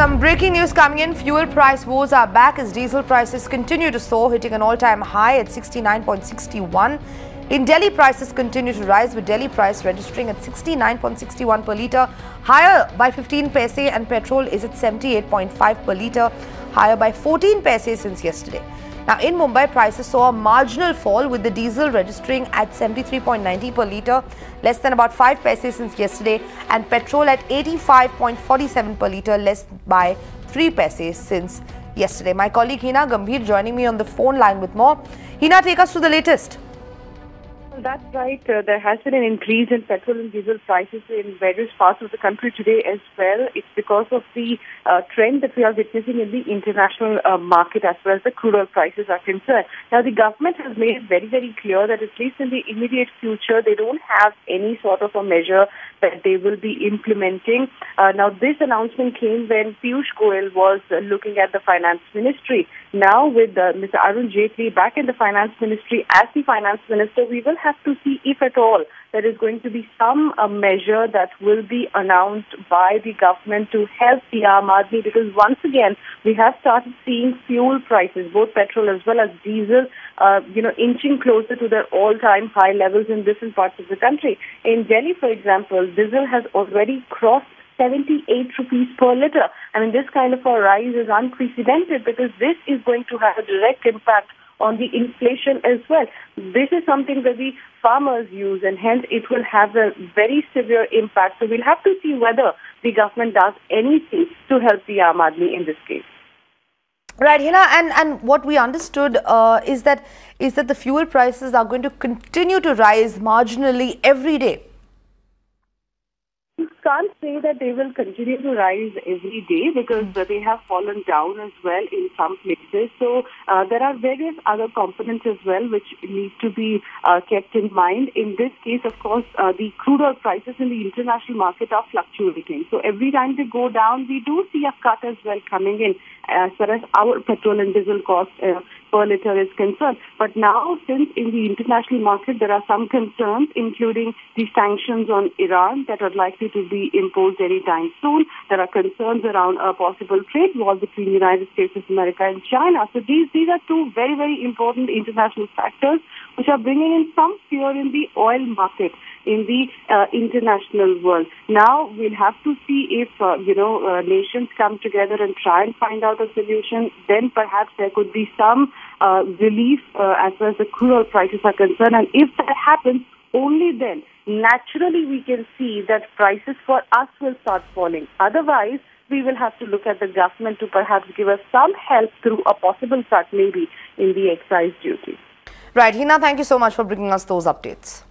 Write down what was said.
Some breaking news coming in. Fuel price wars are back as diesel prices continue to soar, hitting an all-time high at 69.61. In Delhi, prices continue to rise, with Delhi price registering at 69.61 per litre, higher by 15 paise, and petrol is at 78.5 per litre, higher by 14 paise since yesterday. Now, in Mumbai, prices saw a marginal fall, with the diesel registering at 73.90 per litre, less than about 5 paise since yesterday, and petrol at 85.47 per litre, less by 3 paise since yesterday. My colleague Hina Gambhir joining me on the phone line with more. Hina, take us to the latest. Well, that's right. There has been an increase in petrol and diesel prices in various parts of the country today as well. It's because of the trend that we are witnessing in the international market as far as the crude oil prices are concerned. Now, the government has made it very, very clear that at least in the immediate future, they don't have any sort of a measure that they will be implementing. Now, this announcement came when Piyush Goyal was looking at the finance ministry. Now, with Mr. Arun Jaitley back in the finance ministry as the finance minister, we will have to see if at all there is going to be some measure that will be announced by the government to help the Aam Aadmi, because once again we have started seeing fuel prices, both petrol as well as diesel, inching closer to their all-time high levels in different parts of the country. In Delhi, for example, diesel has already crossed 78 rupees per litre. I mean, this kind of a rise is unprecedented because this is going to have a direct impact on the inflation as well. This is something that the farmers use, and hence it will have a very severe impact. So we'll have to see whether the government does anything to help the Aam Aadmi in this case. Right, Hina, and what we understood is that the fuel prices are going to continue to rise marginally every day. You can't say that they will continue to rise every day because they have fallen down as well in some places. So there are various other components as well which need to be kept in mind. In this case, of course, the crude oil prices in the international market are fluctuating. So every time they go down, we do see a cut as well coming in as far as our petrol and diesel cost per litre is concerned. But now, since in the international market there are some concerns, including the sanctions on Iran that are likely to be imposed anytime soon, there are concerns around a possible trade war between the United States of America and China. So these are two very, very important international factors which are bringing in some fear in the oil market in the international world. Now we'll have to see if nations come together and try and find out a solution. Then perhaps there could be some relief as far as the crude oil prices are concerned. And if that happens, only then naturally we can see that prices for us will start falling. Otherwise, we will have to look at the government to perhaps give us some help through a possible cut maybe in the excise duty. Right, Hina, thank you so much for bringing us those updates.